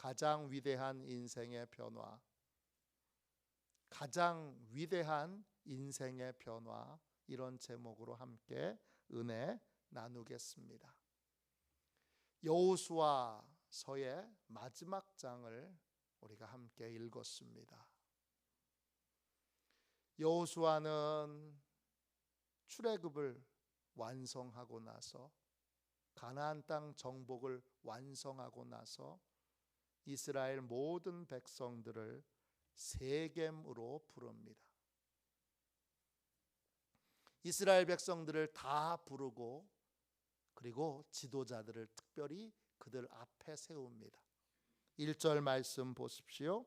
가장 위대한 인생의 변화, 가장 위대한 인생의 변화, 이런 제목으로 함께 은혜 나누겠습니다. 여호수아서의 마지막 장을 우리가 함께 읽었습니다. 여호수아는 출애굽을 완성하고 나서, 가나안 땅 정복을 완성하고 나서 이스라엘 모든 백성들을 세겜으로 부릅니다. 이스라엘 백성들을 다 부르고, 그리고 지도자들을 특별히 그들 앞에 세웁니다. 1절 말씀 보십시오.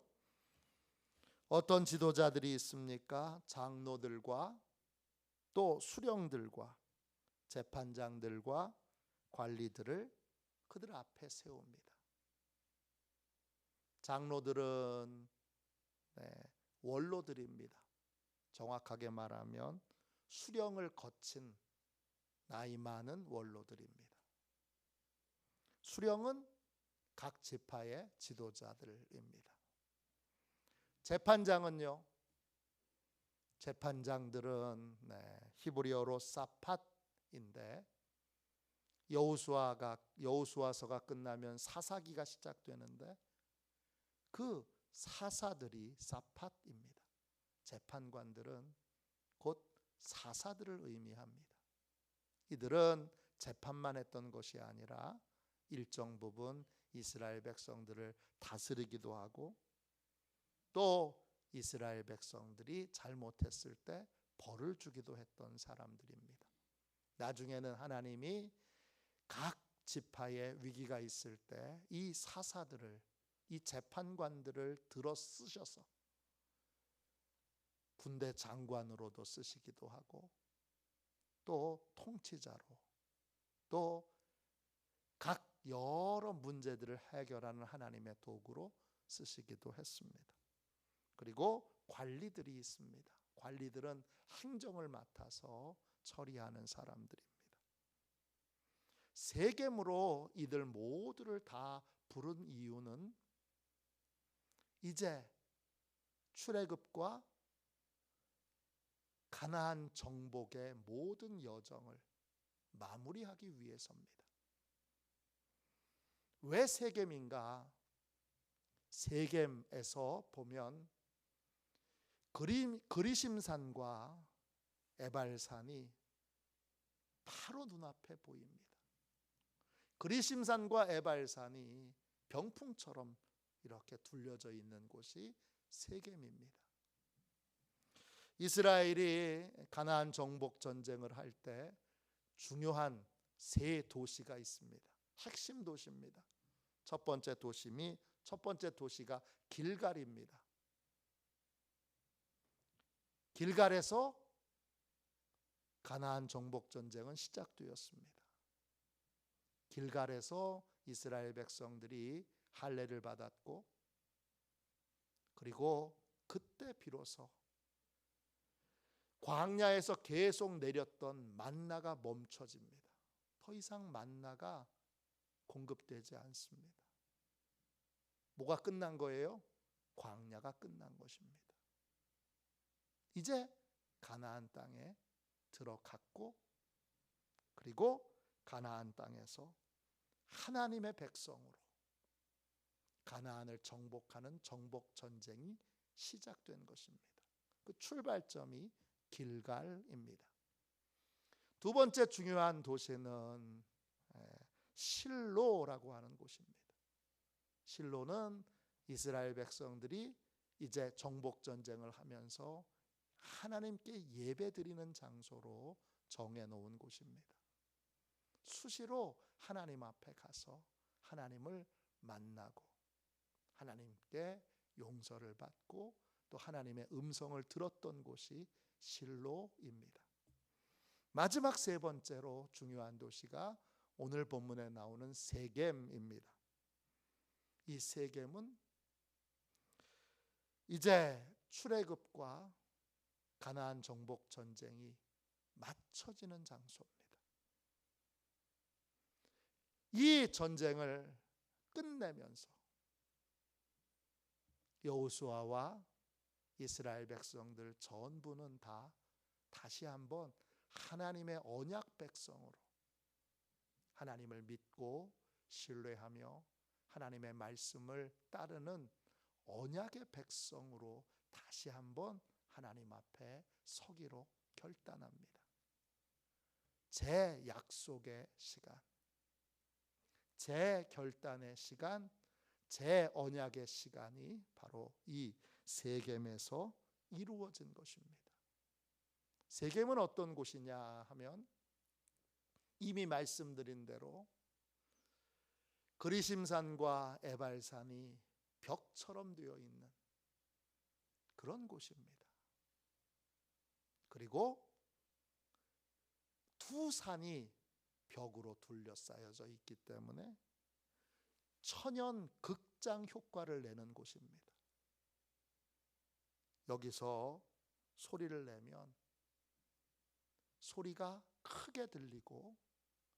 어떤 지도자들이 있습니까? 장로들과 또 수령들과 재판장들과 관리들을 그들 앞에 세웁니다. 장로들은 원로들입니다. 정확하게 말하면 수령을 거친 나이 많은 원로들입니다. 수령은 각 지파의 지도자들입니다. 재판장은요, 재판장들은 히브리어로 사팟인데, 여호수아서가 끝나면 사사기가 시작되는데 그 사사들이 사팟입니다. 재판관들은 곧 사사들을 의미합니다. 이들은 재판만 했던 것이 아니라 일정 부분 이스라엘 백성들을 다스리기도 하고, 또 이스라엘 백성들이 잘못했을 때 벌을 주기도 했던 사람들입니다. 나중에는 하나님이 각 지파의 위기가 있을 때 이 사사들을, 이 재판관들을 들어 쓰셔서 군대 장관으로도 쓰시기도 하고, 또 통치자로, 또 각 여러 문제들을 해결하는 하나님의 도구로 쓰시기도 했습니다. 그리고 관리들이 있습니다. 관리들은 행정을 맡아서 처리하는 사람들입니다. 세겜으로 이들 모두를 다 부른 이유는 이제 출애굽과 가나안 정복의 모든 여정을 마무리하기 위해서입니다. 왜 세겜인가? 세겜에서 보면 그리심산과 에발산이 바로 눈앞에 보입니다. 그리심산과 에발산이 병풍처럼 이렇게 둘려져 있는 곳이 세겜입니다. 이스라엘이 가나안 정복 전쟁을 할 때 중요한 세 도시가 있습니다. 핵심 도시입니다. 첫 번째 도시가 길갈입니다. 길갈에서 가나안 정복 전쟁은 시작되었습니다. 길갈에서 이스라엘 백성들이 할례를 받았고, 그리고 그때 비로소 광야에서 계속 내렸던 만나가 멈춰집니다. 더 이상 만나가 공급되지 않습니다. 뭐가 끝난 거예요? 광야가 끝난 것입니다. 이제 가나안 땅에 들어갔고, 그리고 가나안 땅에서 하나님의 백성으로 가나안을 정복하는 정복 전쟁이 시작된 것입니다. 그 출발점이 길갈입니다. 두 번째 중요한 도시는 실로라고 하는 곳입니다. 실로는 이스라엘 백성들이 이제 정복 전쟁을 하면서 하나님께 예배드리는 장소로 정해놓은 곳입니다. 수시로 하나님 앞에 가서 하나님을 만나고 하나님께 용서를 받고 또 하나님의 음성을 들었던 곳이 실로입니다. 마지막 세 번째로 중요한 도시가 오늘 본문에 나오는 세겜입니다. 이 세겜은 이제 출애굽과 가나안 정복 전쟁이 맞춰지는 장소입니다. 이 전쟁을 끝내면서 여호수아와 이스라엘 백성들 전부는 다 다시 한번 하나님의 언약 백성으로 하나님을 믿고 신뢰하며 하나님의 말씀을 따르는 언약의 백성으로 다시 한번 하나님 앞에 서기로 결단합니다. 제 약속의 시간, 제 결단의 시간, 제 언약의 시간이 바로 이 세겜에서 이루어진 것입니다. 세겜은 어떤 곳이냐 하면 이미 말씀드린 대로 그리심산과 에발산이 벽처럼 되어 있는 그런 곳입니다. 그리고 두 산이 벽으로 둘러싸여져 있기 때문에 천연 극장 효과를 내는 곳입니다. 여기서 소리를 내면 소리가 크게 들리고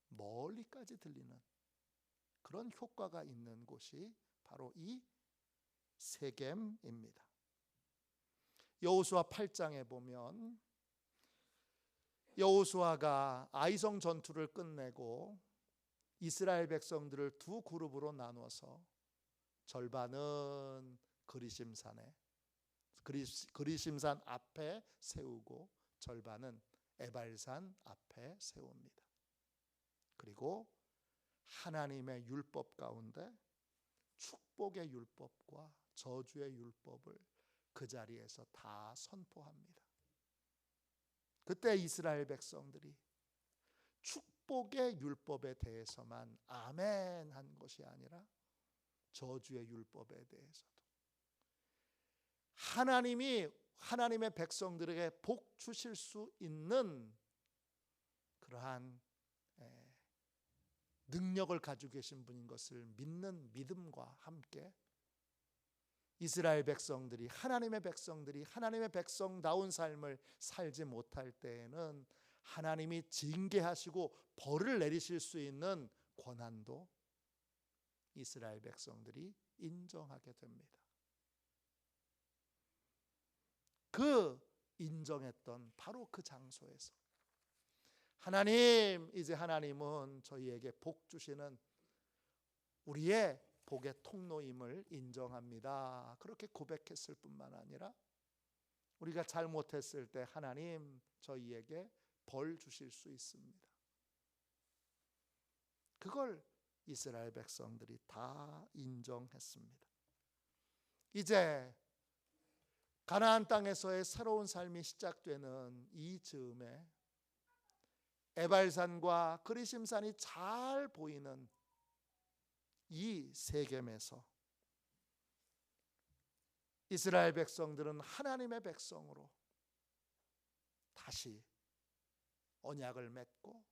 멀리까지 들리는 그런 효과가 있는 곳이 바로 이 세겜입니다. 여호수아 8장에 보면 여호수아가 아이성 전투를 끝내고 이스라엘 백성들을 두 그룹으로 나눠서 절반은 그리심산 앞에 세우고 절반은 에발산 앞에 세웁니다. 그리고 하나님의 율법 가운데 축복의 율법과 저주의 율법을 그 자리에서 다 선포합니다. 그때 이스라엘 백성들이 축복의 율법에 대해서만 아멘 한 것이 아니라 저주의 율법에 대해서도 하나님이 하나님의 백성들에게 복 주실 수 있는 그러한 능력을 가지고 계신 분인 것을 믿는 믿음과 함께 이스라엘 백성들이 하나님의 백성다운 삶을 살지 못할 때에는 하나님이 징계하시고 벌을 내리실 수 있는 권한도 이스라엘 백성들이 인정하게 됩니다. 그 인정했던 바로 그 장소에서 하나님, 이제 하나님은 저희에게 복 주시는 우리의 복의 통로임을 인정합니다. 그렇게 고백했을 뿐만 아니라 우리가 잘못했을 때 하나님 저희에게 벌 주실 수 있습니다. 그걸 이스라엘 백성들이 다 인정했습니다. 이제 가나안 땅에서의 새로운 삶이 시작되는 이 즈음에 에발산과 그리심산이 잘 보이는 이 세겜에서 이스라엘 백성들은 하나님의 백성으로 다시 언약을 맺고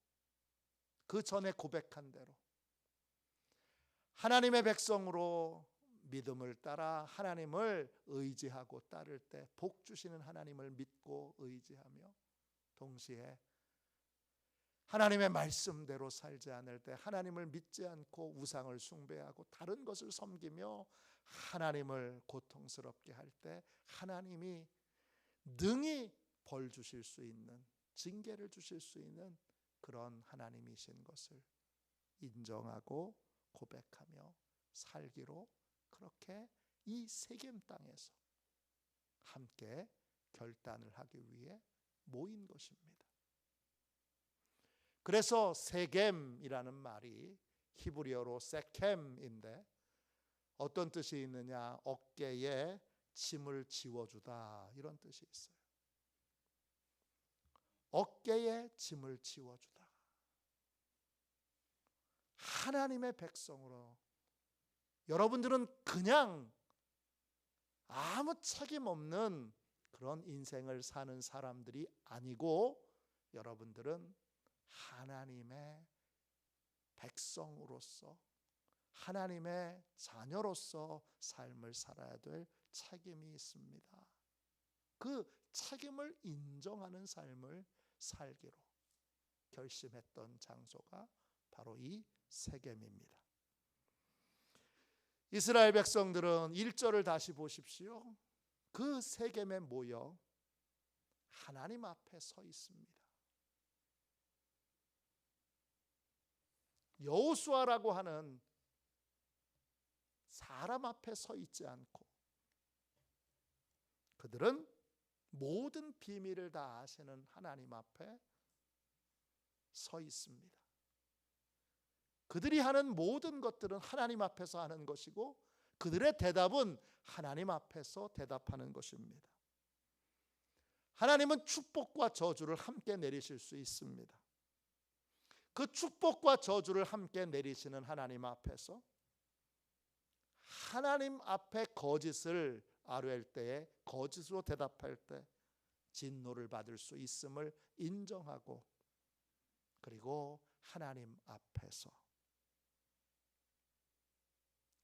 그 전에 고백한 대로 하나님의 백성으로 믿음을 따라 하나님을 의지하고 따를 때 복 주시는 하나님을 믿고 의지하며 동시에 하나님의 말씀대로 살지 않을 때 하나님을 믿지 않고 우상을 숭배하고 다른 것을 섬기며 하나님을 고통스럽게 할 때 하나님이 능히 벌 주실 수 있는, 징계를 주실 수 있는 그런 하나님이신 것을 인정하고 고백하며 살기로 그렇게 이 세겜 땅에서 함께 결단을 하기 위해 모인 것입니다. 그래서 세겜이라는 말이 히브리어로 세켐인데 어떤 뜻이 있느냐? 어깨에 짐을 지워주다, 이런 뜻이 있어요. 어깨에 짐을 지워주다. 하나님의 백성으로 여러분들은 그냥 아무 책임 없는 그런 인생을 사는 사람들이 아니고 여러분들은 하나님의 백성으로서 하나님의 자녀로서 삶을 살아야 될 책임이 있습니다. 그 책임을 인정하는 삶을 살기로 결심했던 장소가 바로 이 세겜입니다. 이스라엘 백성들은 1절을 다시 보십시오. 그 세겜에 모여 하나님 앞에 서 있습니다. 여호수아라고 하는 사람 앞에 서 있지 않고 그들은 모든 비밀을 다 아시는 하나님 앞에 서 있습니다. 그들이 하는 모든 것들은 하나님 앞에서 하는 것이고 그들의 대답은 하나님 앞에서 대답하는 것입니다. 하나님은 축복과 저주를 함께 내리실 수 있습니다. 그 축복과 저주를 함께 내리시는 하나님 앞에서 하나님 앞에 거짓을 아뢰할 때에 거짓으로 대답할 때 진노를 받을 수 있음을 인정하고 그리고 하나님 앞에서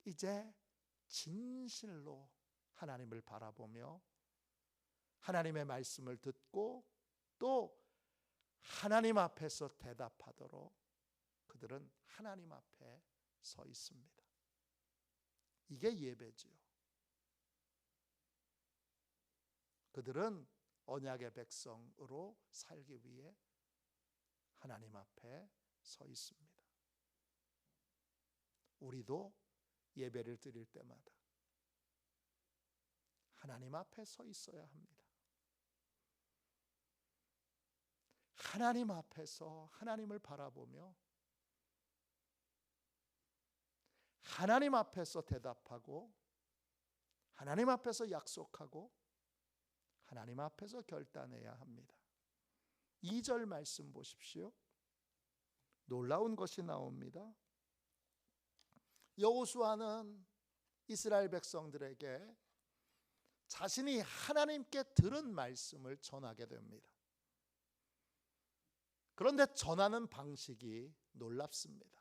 이제 진실로 하나님을 바라보며 하나님의 말씀을 듣고 또 하나님 앞에서 대답하도록 그들은 하나님 앞에 서 있습니다. 이게 예배지요. 그들은 언약의 백성으로 살기 위해 하나님 앞에 서 있습니다. 우리도 예배를 드릴 때마다 하나님 앞에 서 있어야 합니다. 하나님 앞에서 하나님을 바라보며 하나님 앞에서 대답하고 하나님 앞에서 약속하고 하나님 앞에서 결단해야 합니다. 2절 말씀 보십시오. 놀라운 것이 나옵니다. 여호수아는 이스라엘 백성들에게 자신이 하나님께 들은 말씀을 전하게 됩니다. 그런데 전하는 방식이 놀랍습니다.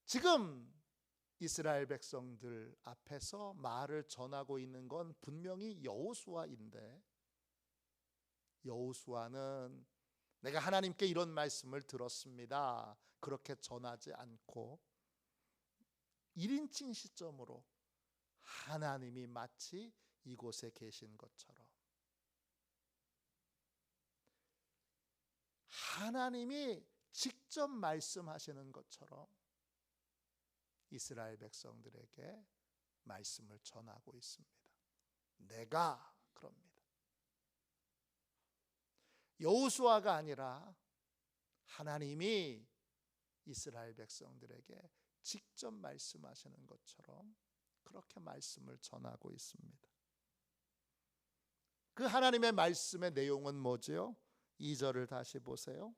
지금 이스라엘 백성들 앞에서 말을 전하고 있는 건 분명히 여호수아인데 여호수아는 내가 하나님께 이런 말씀을 들었습니다. 그렇게 전하지 않고 1인칭 시점으로 하나님이 마치 이곳에 계신 것처럼 하나님이 직접 말씀하시는 것처럼 이스라엘 백성들에게 말씀을 전하고 있습니다. 내가 그럽니다. 여호수아가 아니라 하나님이 이스라엘 백성들에게 직접 말씀하시는 것처럼 그렇게 말씀을 전하고 있습니다. 그 하나님의 말씀의 내용은 뭐지요? 2절을 다시 보세요.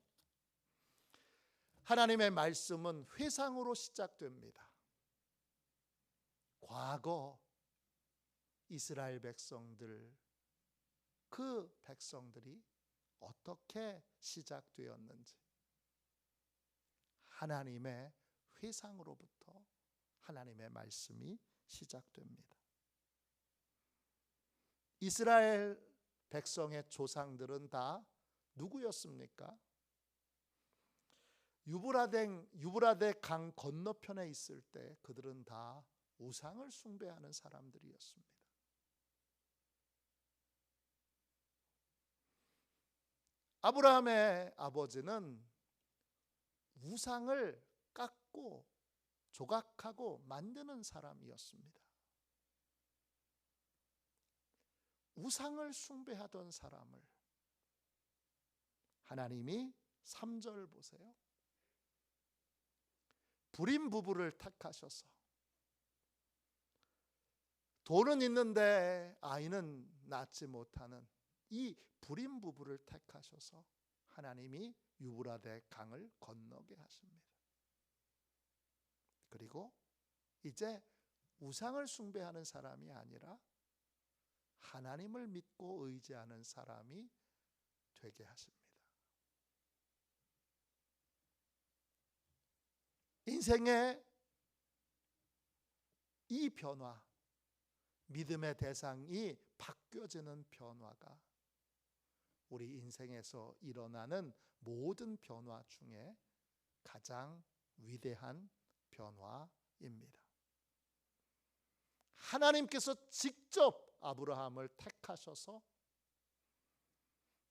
하나님의 말씀은 회상으로 시작됩니다. 과거 이스라엘 백성들, 그 백성들이 어떻게 시작되었는지 하나님의 회상으로부터 하나님의 말씀이 시작됩니다. 이스라엘 백성의 조상들은 다 누구였습니까? 유브라데 강 건너편에 있을 때 그들은 다 우상을 숭배하는 사람들이었습니다. 아브라함의 아버지는 우상을 깎고 조각하고 만드는 사람이었습니다. 우상을 숭배하던 사람을 하나님이 3절 보세요. 불임 부부를 택하셔서 돈은 있는데 아이는 낳지 못하는 이 불임 부부를 택하셔서 하나님이 유브라데 강을 건너게 하십니다. 그리고 이제 우상을 숭배하는 사람이 아니라 하나님을 믿고 의지하는 사람이 되게 하십니다. 인생의 이 변화, 믿음의 대상이 바뀌어지는 변화가 우리 인생에서 일어나는 모든 변화 중에 가장 위대한 변화입니다. 하나님께서 직접 아브라함을 택하셔서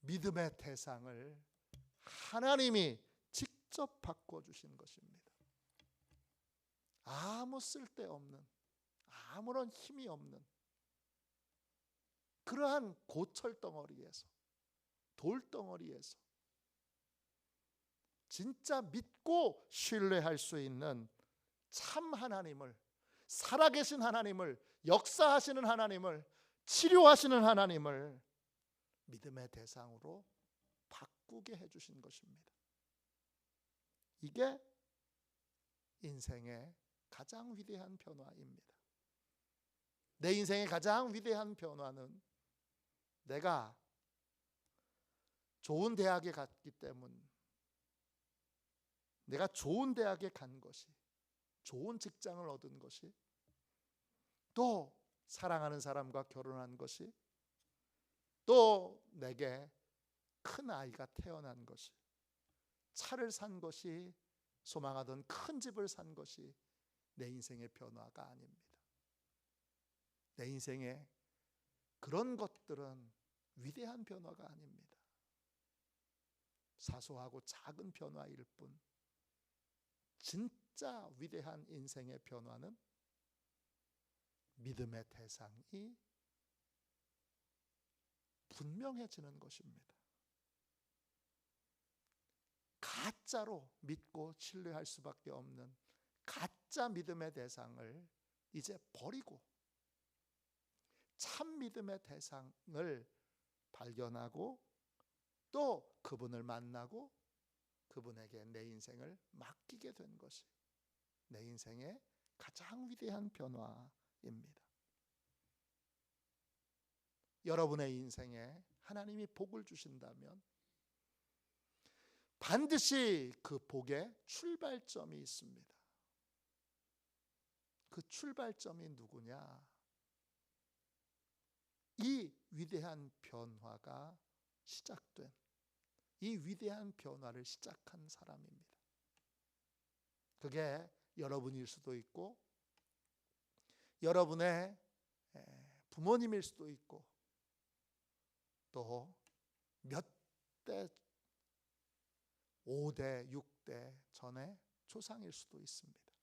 믿음의 대상을 하나님이 직접 바꿔주신 것입니다. 아무 쓸데없는, 아무런 힘이 없는 그러한 고철덩어리에서, 돌덩어리에서 진짜 믿고 신뢰할 수 있는 참 하나님을, 살아계신 하나님을, 역사하시는 하나님을, 치료하시는 하나님을 믿음의 대상으로 바꾸게 해주신 것입니다. 이게 인생의 가장 위대한 변화입니다. 내 인생의 가장 위대한 변화는 내가 좋은 대학에 갔기 때문, 내가 좋은 대학에 간 것이, 좋은 직장을 얻은 것이, 또 사랑하는 사람과 결혼한 것이, 또 내게 큰 아이가 태어난 것이, 차를 산 것이, 소망하던 큰 집을 산 것이 내 인생의 변화가 아닙니다. 내 인생의 그런 것들은 위대한 변화가 아닙니다. 사소하고 작은 변화일 뿐, 진짜 위대한 인생의 변화는 믿음의 대상이 분명해지는 것입니다. 가짜로 믿고 신뢰할 수밖에 없는 가짜 믿음의 대상을 이제 버리고 참 믿음의 대상을 발견하고 또 그분을 만나고 그분에게 내 인생을 맡기게 된 것이 내 인생의 가장 위대한 변화입니다. 여러분의 인생에 하나님이 복을 주신다면 반드시 그 복의 출발점이 있습니다. 그 출발점이 누구냐? 이 위대한 변화가 시작된, 이 위대한 변화를 시작한 사람입니다. 그게 여러분일 수도 있고 여러분의 부모님일 수도 있고 또 몇 대, 5대, 6대 전에 조상일 수도 있습니다.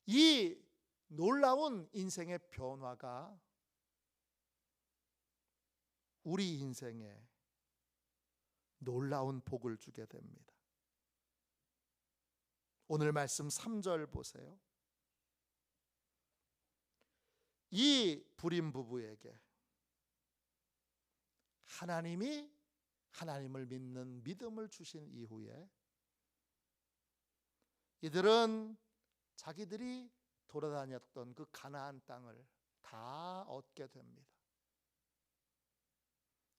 이 놀라운 인생의 변화가 우리 인생에 놀라운 복을 주게 됩니다. 오늘 말씀 3절 보세요. 이 불임 부부에게 하나님이 하나님을 믿는 믿음을 주신 이후에 이들은 자기들이 돌아다녔던 그 가나안 땅을 다 얻게 됩니다.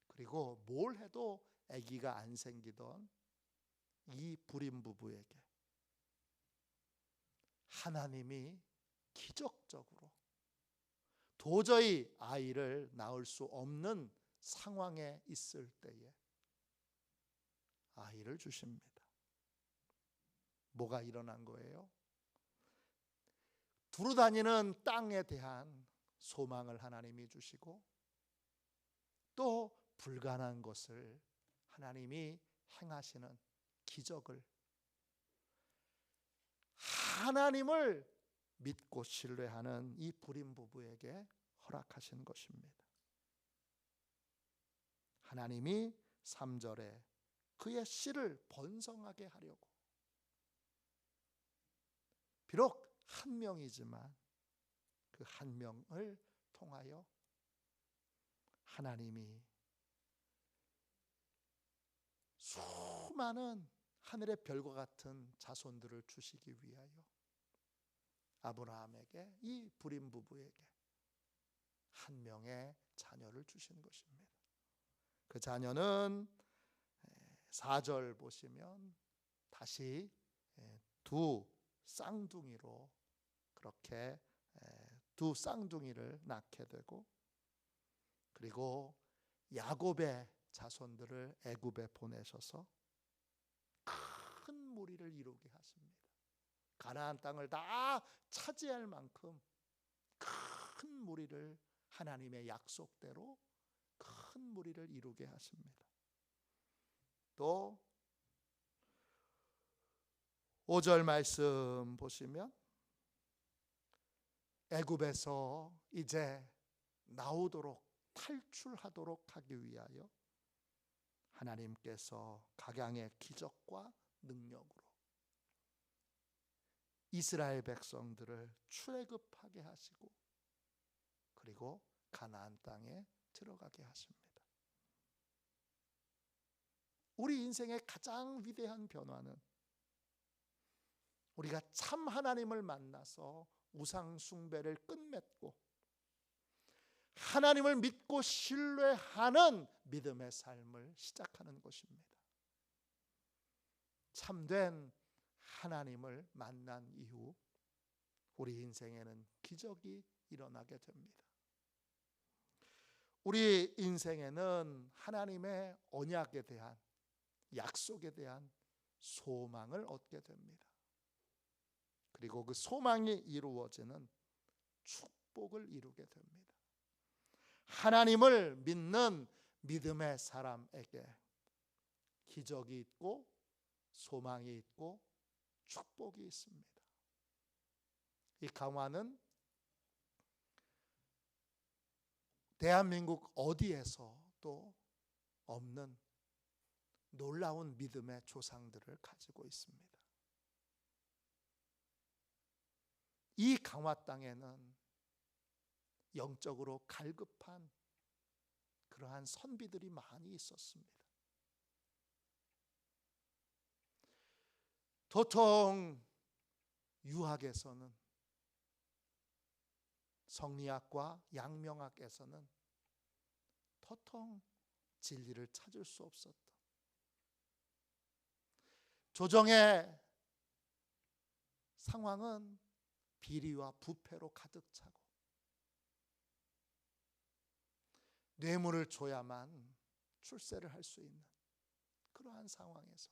그리고 뭘 해도 아기가 안 생기던 이 불임 부부에게 하나님이 기적적으로 도저히 아이를 낳을 수 없는 상황에 있을 때에 아이를 주십니다. 뭐가 일어난 거예요? 두루다니는 땅에 대한 소망을 하나님이 주시고 또 불가능한 것을 하나님이 행하시는 기적을 하나님을 믿고 신뢰하는 이 불임 부부에게 허락하신 것입니다. 하나님이 3절에 그의 씨를 번성하게 하려고 비록 한 명이지만 그 한 명을 통하여 하나님이 수많은 하늘의 별과 같은 자손들을 주시기 위하여 아브라함에게 이 불임 부부에게 한 명의 자녀를 주신 것입니다. 그 자녀는 4절 보시면 다시 두 쌍둥이로 그렇게 두 쌍둥이를 낳게 되고 그리고 야곱의 자손들을 애굽에 보내셔서 큰 무리를 이루게 하십니다. 가나안 땅을 다 차지할 만큼 큰 무리를, 하나님의 약속대로 큰 무리를 이루게 하십니다. 또 5절 말씀 보시면 애굽에서 이제 나오도록, 탈출하도록 하기 위하여 하나님께서 각양의 기적과 능력으로 이스라엘 백성들을 출애굽하게 하시고, 그리고 가나안 땅에 들어가게 하십니다. 우리 인생의 가장 위대한 변화는 우리가 참 하나님을 만나서 우상 숭배를 끝맺고 하나님을 믿고 신뢰하는 믿음의 삶을 시작하는 것입니다. 참된 하나님을 만난 이후 우리 인생에는 기적이 일어나게 됩니다. 우리 인생에는 하나님의 언약에 대한, 약속에 대한 소망을 얻게 됩니다. 그리고 그 소망이 이루어지는 축복을 이루게 됩니다. 하나님을 믿는 믿음의 사람에게 기적이 있고 소망이 있고 축복이 있습니다. 이 강화는 대한민국 어디에서도 없는 놀라운 믿음의 조상들을 가지고 있습니다. 이 강화 땅에는 영적으로 갈급한 그러한 선비들이 많이 있었습니다. 도통 유학에서는, 성리학과 양명학에서는 도통 진리를 찾을 수 없었던, 조정의 상황은 비리와 부패로 가득 차고 뇌물을 줘야만 출세를 할 수 있는 그러한 상황에서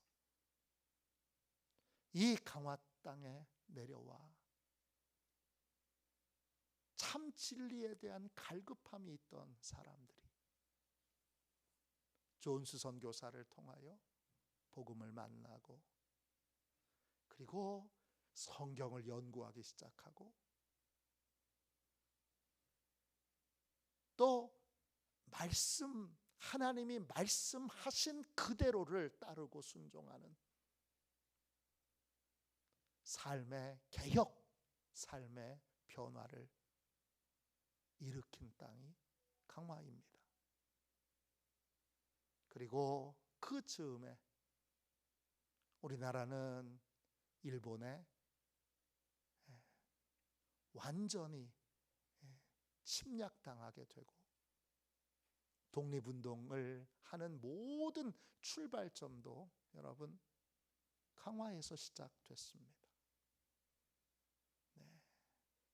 이 강화 땅에 내려와 참 진리에 대한 갈급함이 있던 사람들이 존스 선교사를 통하여 복음을 만나고, 그리고 성경을 연구하기 시작하고, 또 하나님이 말씀하신 그대로를 따르고 순종하는 삶의 개혁, 삶의 변화를 일으킨 땅이 강화입니다. 그리고 그 즈음에 우리나라는 일본에 완전히 침략당하게 되고, 독립운동을 하는 모든 출발점도 여러분 강화에서 시작됐습니다.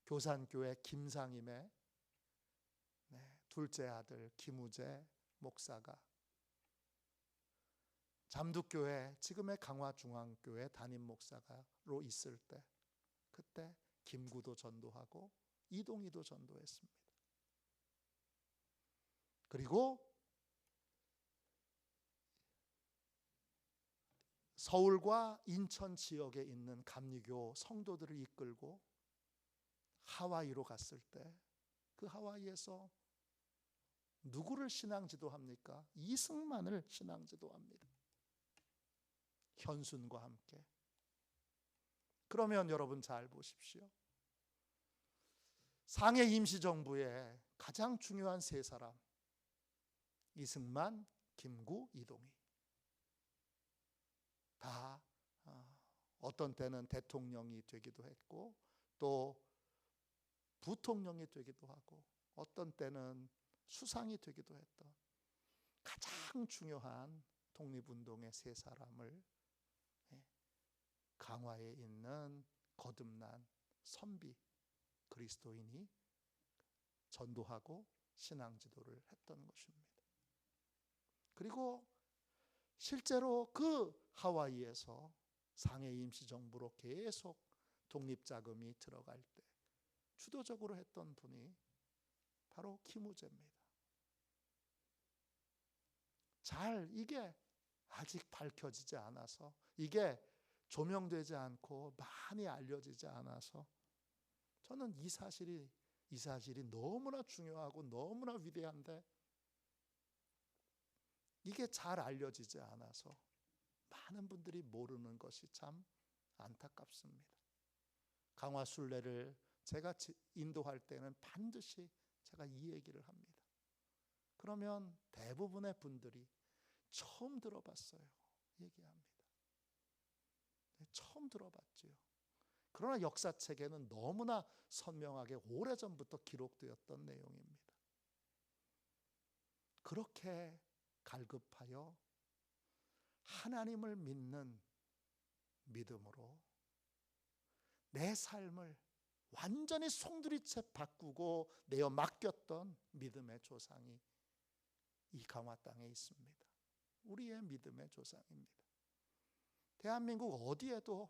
교산교회 김상임의 둘째 아들 김우재 목사가 잠둑교회, 지금의 강화중앙교회 담임 목사로 있을 때, 그때 김구도 전도하고 이동희도 전도했습니다. 그리고 서울과 인천 지역에 있는 감리교 성도들을 이끌고 하와이로 갔을 때, 그 하와이에서 누구를 신앙지도합니까? 이승만을 신앙지도합니다. 현순과 함께. 그러면 여러분 잘 보십시오. 상해 임시정부의 가장 중요한 세 사람, 이승만, 김구, 이동희, 다 어떤 때는 대통령이 되기도 했고 또 부통령이 되기도 하고 어떤 때는 수상이 되기도 했던 가장 중요한 독립운동의 세 사람을 강화에 있는 거듭난 선비 그리스도인이 전도하고 신앙지도를 했던 것입니다. 그리고 실제로 그 하와이에서 상해 임시정부로 계속 독립자금이 들어갈 때 주도적으로 했던 분이 바로 김우재입니다. 이게 아직 밝혀지지 않아서, 이게 조명되지 않고 많이 알려지지 않아서 저는 이 사실이 너무나 중요하고 너무나 위대한데 이게 잘 알려지지 않아서 많은 분들이 모르는 것이 참 안타깝습니다. 강화순례를 제가 인도할 때는 반드시 제가 이 얘기를 합니다. 그러면 대부분의 분들이 처음 들어봤어요 얘기합니다. 처음 들어봤지요. 그러나 역사책에는 너무나 선명하게 오래전부터 기록되었던 내용입니다. 그렇게 갈급하여 하나님을 믿는 믿음으로 내 삶을 완전히 송두리째 바꾸고 내어 맡겼던 믿음의 조상이 이 강화 땅에 있습니다. 우리의 믿음의 조상입니다. 대한민국 어디에도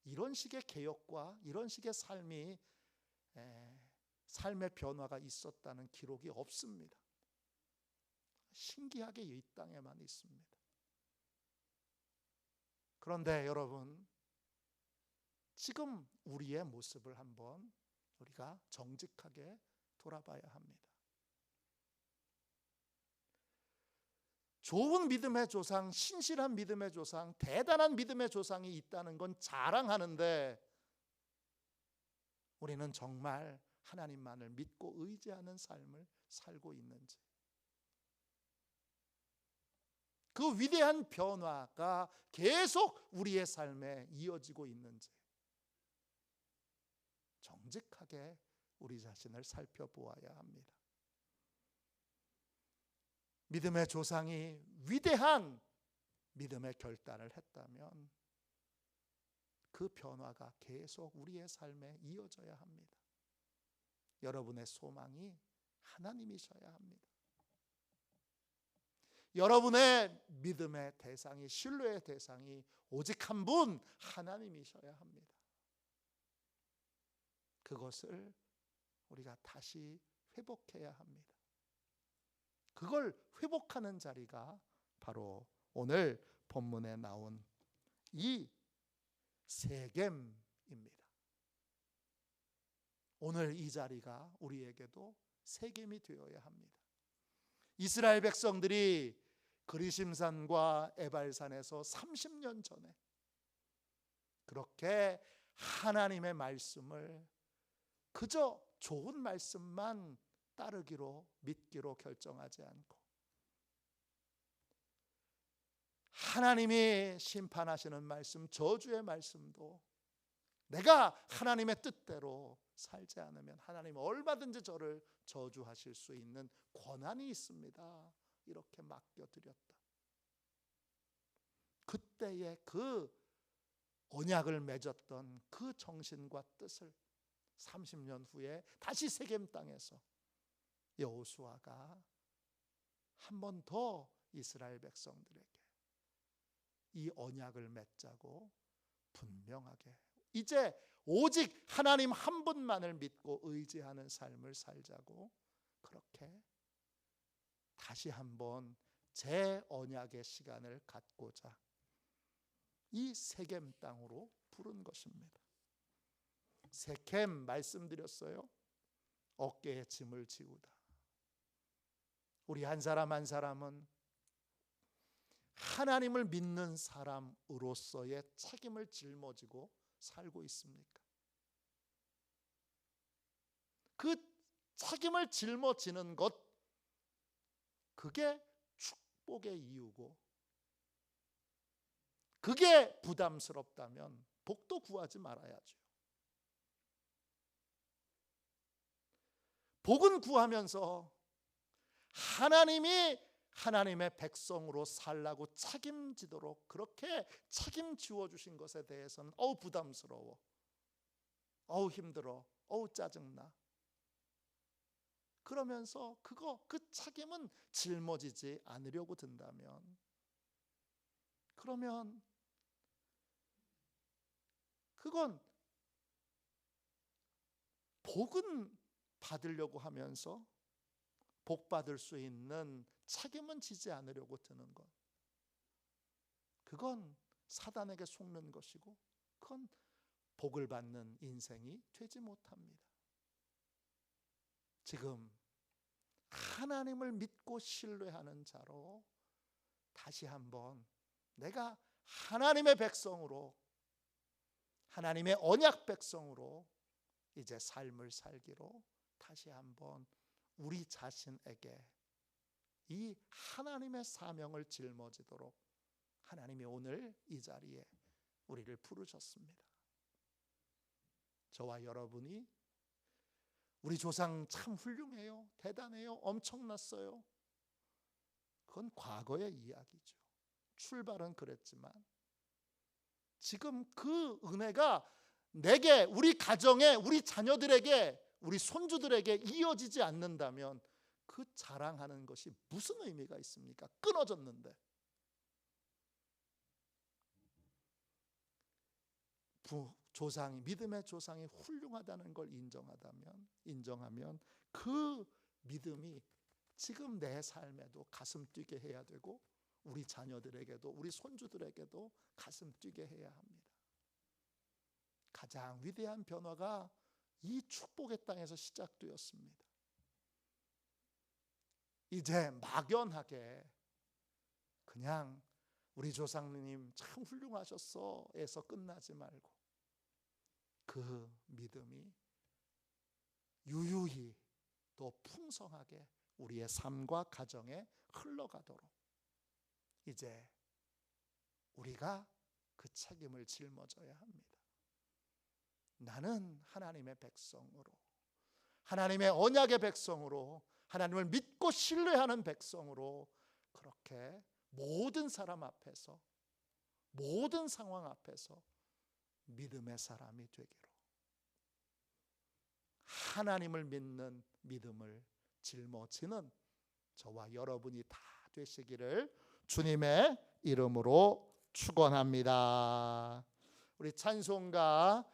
이런 식의 개혁과 이런 식의 삶의 변화가 있었다는 기록이 없습니다. 신기하게 이 땅에만 있습니다. 그런데 여러분, 지금 우리의 모습을 한번 우리가 정직하게 돌아봐야 합니다. 좋은 믿음의 조상, 신실한 믿음의 조상, 대단한 믿음의 조상이 있다는 건 자랑하는데 우리는 정말 하나님만을 믿고 의지하는 삶을 살고 있는지, 그 위대한 변화가 계속 우리의 삶에 이어지고 있는지 정직하게 우리 자신을 살펴보아야 합니다. 믿음의 조상이 위대한 믿음의 결단을 했다면 그 변화가 계속 우리의 삶에 이어져야 합니다. 여러분의 소망이 하나님이셔야 합니다. 여러분의 믿음의 대상이, 신뢰의 대상이 오직 한 분 하나님이셔야 합니다. 그것을 우리가 다시 회복해야 합니다. 그걸 회복하는 자리가 바로 오늘 본문에 나온 이 세겜입니다. 오늘 이 자리가 우리에게도 세겜이 되어야 합니다. 이스라엘 백성들이 그리심산과 에발산에서 30년 전에 그렇게 하나님의 말씀을 그저 좋은 말씀만 따르기로, 믿기로 결정하지 않고 하나님이 심판하시는 말씀, 저주의 말씀도 내가 하나님의 뜻대로 살지 않으면 하나님은 얼마든지 저를 저주하실 수 있는 권한이 있습니다, 이렇게 맡겨드렸다. 그때의 그 언약을 맺었던 그 정신과 뜻을 30년 후에 다시 세겜 땅에서 여호수아가 한 번 더 이스라엘 백성들에게 이 언약을 맺자고 분명하게, 이제 오직 하나님 한 분만을 믿고 의지하는 삶을 살자고 그렇게 다시 한번 재언약의 시간을 갖고자 이 세겜 땅으로 부른 것입니다. 세겜 말씀드렸어요. 어깨에 짐을 지우다. 우리 한 사람 한 사람은 하나님을 믿는 사람으로서의 책임을 짊어지고 살고 있습니까? 그 책임을 짊어지는 것, 그게 축복의 이유고, 그게 부담스럽다면 복도 구하지 말아야죠. 복은 구하면서 하나님이 하나님의 백성으로 살라고 책임지도록 그렇게 책임지워 주신 것에 대해서는 부담스러워, 힘들어, 짜증나, 그러면서 그 책임은 짊어지지 않으려고 든다면, 그러면 그건 복은 받으려고 하면서 복 받을 수 있는 책임은 지지 않으려고 드는 것, 그건 사단에게 속는 것이고 그건 복을 받는 인생이 되지 못합니다. 지금 하나님을 믿고 신뢰하는 자로 다시 한번 내가 하나님의 백성으로, 하나님의 언약 백성으로 이제 삶을 살기로 다시 한번 우리 자신에게 이 하나님의 사명을 짊어지도록 하나님이 오늘 이 자리에 우리를 부르셨습니다. 저와 여러분이 우리 조상 참 훌륭해요, 대단해요, 엄청났어요, 그건 과거의 이야기죠. 출발은 그랬지만 지금 그 은혜가 내게, 우리 가정에, 우리 자녀들에게, 우리 손주들에게 이어지지 않는다면 그 자랑하는 것이 무슨 의미가 있습니까? 끊어졌는데. 조상이, 믿음의 조상이 훌륭하다는 걸 인정하면 그 믿음이 지금 내 삶에도 가슴 뛰게 해야 되고 우리 자녀들에게도, 우리 손주들에게도 가슴 뛰게 해야 합니다. 가장 위대한 변화가 이 축복의 땅에서 시작되었습니다. 이제 막연하게 그냥 우리 조상님 참 훌륭하셨어 에서 끝나지 말고 그 믿음이 유유히 또 풍성하게 우리의 삶과 가정에 흘러가도록 이제 우리가 그 책임을 짊어져야 합니다. 나는 하나님의 백성으로, 하나님의 언약의 백성으로, 하나님을 믿고 신뢰하는 백성으로 그렇게 모든 사람 앞에서, 모든 상황 앞에서 믿음의 사람이 되기로, 하나님을 믿는 믿음을 짊어지는 저와 여러분이 다 되시기를 주님의 이름으로 축원합니다. 우리 찬송가